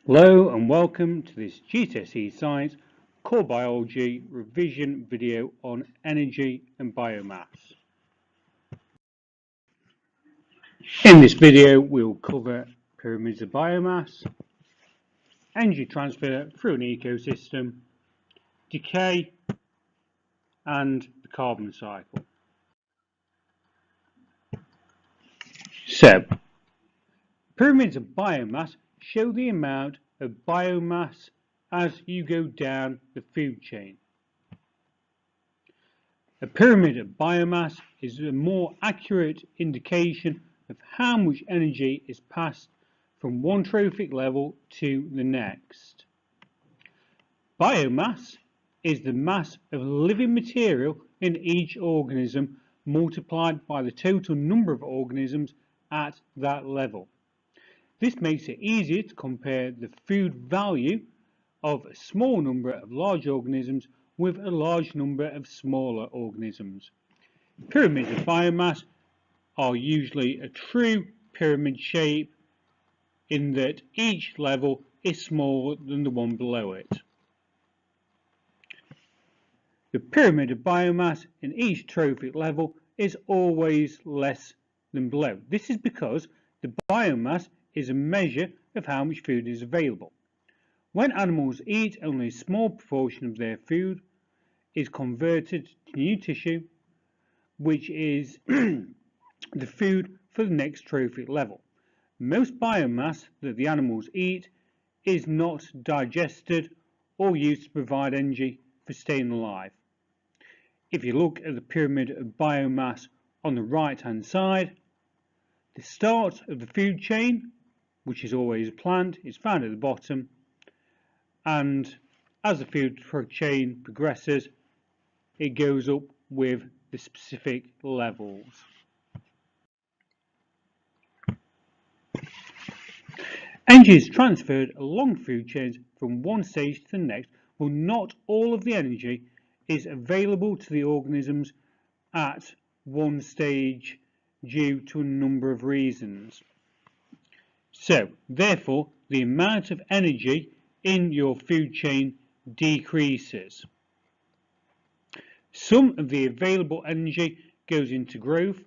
Hello and welcome to this GCSE Science Core Biology revision video on energy and biomass. In this video we'll cover pyramids of biomass, energy transfer through an ecosystem, decay and the carbon cycle. So, pyramids of biomass show the amount of biomass as you go down the food chain. A pyramid of biomass is a more accurate indication of how much energy is passed from one trophic level to the next. Biomass is the mass of living material in each organism multiplied by the total number of organisms at that level. This makes it easier to compare the food value of a small number of large organisms with a large number of smaller organisms. Pyramids of biomass are usually a true pyramid shape in that each level is smaller than the one below it. The pyramid of biomass in each trophic level is always less than below. This is because the biomass is a measure of how much food is available. When animals eat, only a small proportion of their food is converted to new tissue, which is the food for the next trophic level. Most biomass that the animals eat is not digested or used to provide energy for staying alive. If you look at the pyramid of biomass on the right hand side, the start of the food chain, which is always a plant, is found at the bottom, and as the food chain progresses, it goes up with the specific levels. Energy is transferred along food chains from one stage to the next, but not all of the energy is available to the organisms at one stage due to a number of reasons. So, therefore, the amount of energy in your food chain decreases. Some of the available energy goes into growth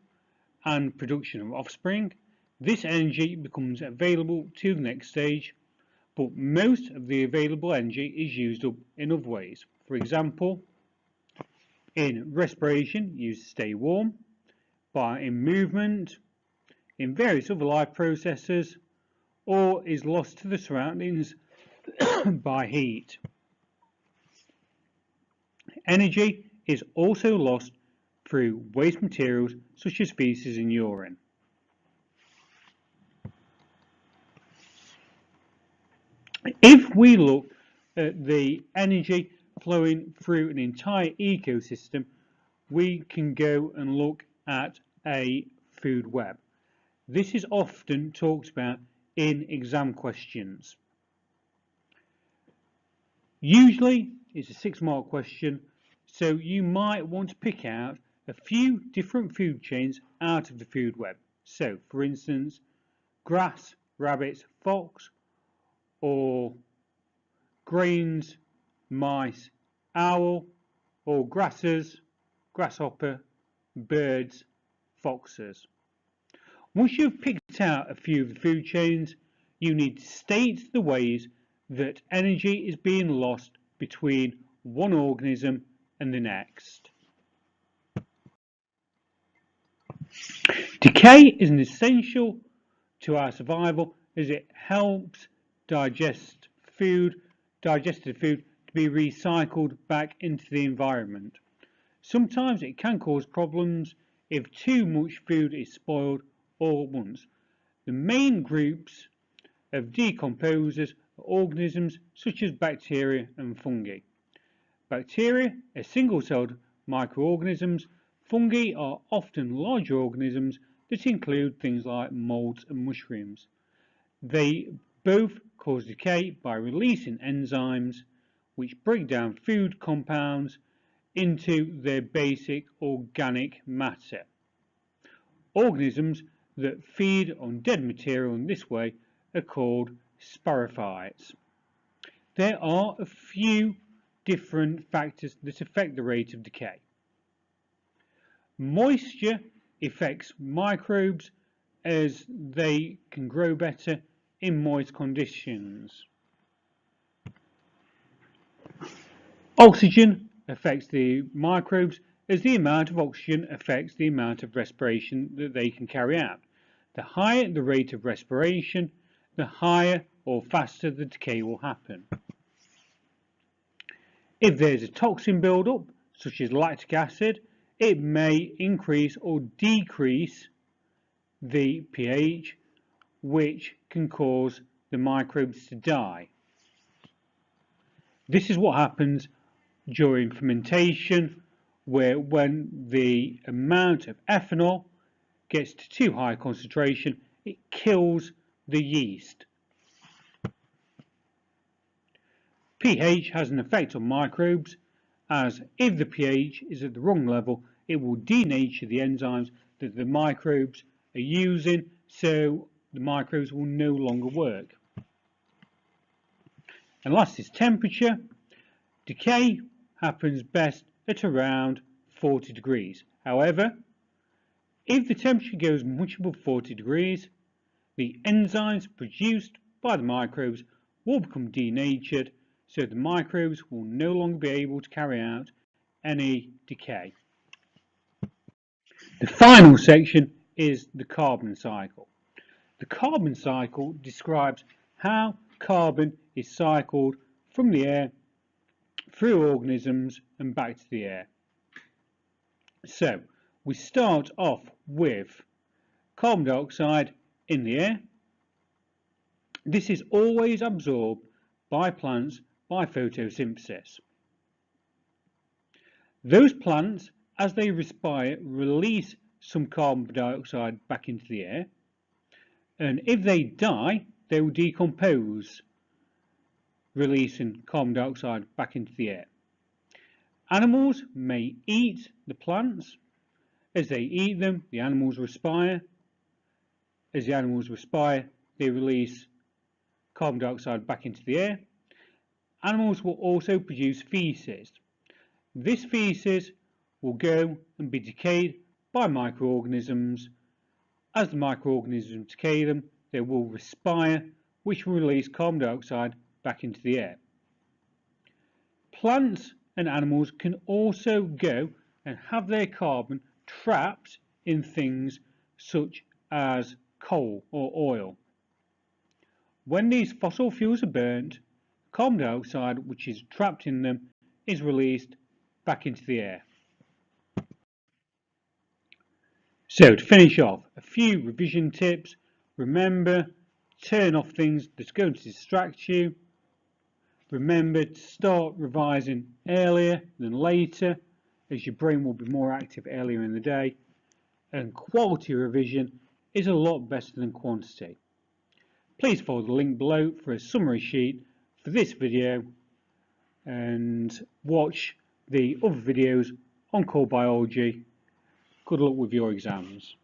and production of offspring. This energy becomes available to the next stage, but most of the available energy is used up in other ways. For example, in respiration, used to stay warm, in movement, in various other life processes, or is lost to the surroundings by heat. Energy is also lost through waste materials such as feces and urine. If we look at the energy flowing through an entire ecosystem, we can go and look at a food web. This is often talked about in exam questions. Usually it's a 6-mark question, so you might want to pick out a few different food chains out of the food web. So, for instance, grass, rabbits, fox, or grains, mice, owl, or grasses, grasshopper, birds, foxes. Once you've picked out a few of the food chains, you need to state the ways that energy is being lost between one organism and the next. Decay is an essential to our survival as it helps digested food to be recycled back into the environment. Sometimes it can cause problems if too much food is spoiled all at once. The main groups of decomposers are organisms such as bacteria and fungi. Bacteria are single-celled microorganisms. Fungi are often larger organisms that include things like molds and mushrooms. They both cause decay by releasing enzymes which break down food compounds into their basic organic matter. Organisms that feed on dead material in this way are called spirophytes. There are a few different factors that affect the rate of decay. Moisture affects microbes as they can grow better in moist conditions. Oxygen affects the microbes as the amount of oxygen affects the amount of respiration that they can carry out. The higher the rate of respiration, the higher or faster the decay will happen. If there's a toxin buildup, such as lactic acid, it may increase or decrease the pH, which can cause the microbes to die. This is what happens during fermentation, where when the amount of ethanol gets to too high a concentration, it kills the yeast. pH has an effect on microbes, as if the pH is at the wrong level, it will denature the enzymes that the microbes are using, so the microbes will no longer work. And last is temperature. Decay happens best at around 40 degrees. However, if the temperature goes much above 40 degrees, the enzymes produced by the microbes will become denatured, so the microbes will no longer be able to carry out any decay. The final section is the carbon cycle. The carbon cycle describes how carbon is cycled from the air through organisms and back to the air. So we start off with carbon dioxide in the air. This is always absorbed by plants by photosynthesis. Those plants, as they respire, release some carbon dioxide back into the air, and if they die, they will decompose, releasing carbon dioxide back into the air. Animals may eat the plants. As they eat them, the animals respire. As the animals respire, they release carbon dioxide back into the air. Animals will also produce feces. This feces will go and be decayed by microorganisms. As the microorganisms decay them, they will respire, which will release carbon dioxide back into the air. Plants and animals can also go and have their carbon trapped in things such as coal or oil. When these fossil fuels are burnt, carbon dioxide which is trapped in them is released back into the air. So to finish off, a few revision tips. Remember, turn off things that's going to distract you. Remember to start revising earlier than later, as your brain will be more active earlier in the day. And quality revision is a lot better than quantity. Please follow the link below for a summary sheet for this video and watch the other videos on core biology. Good luck with your exams.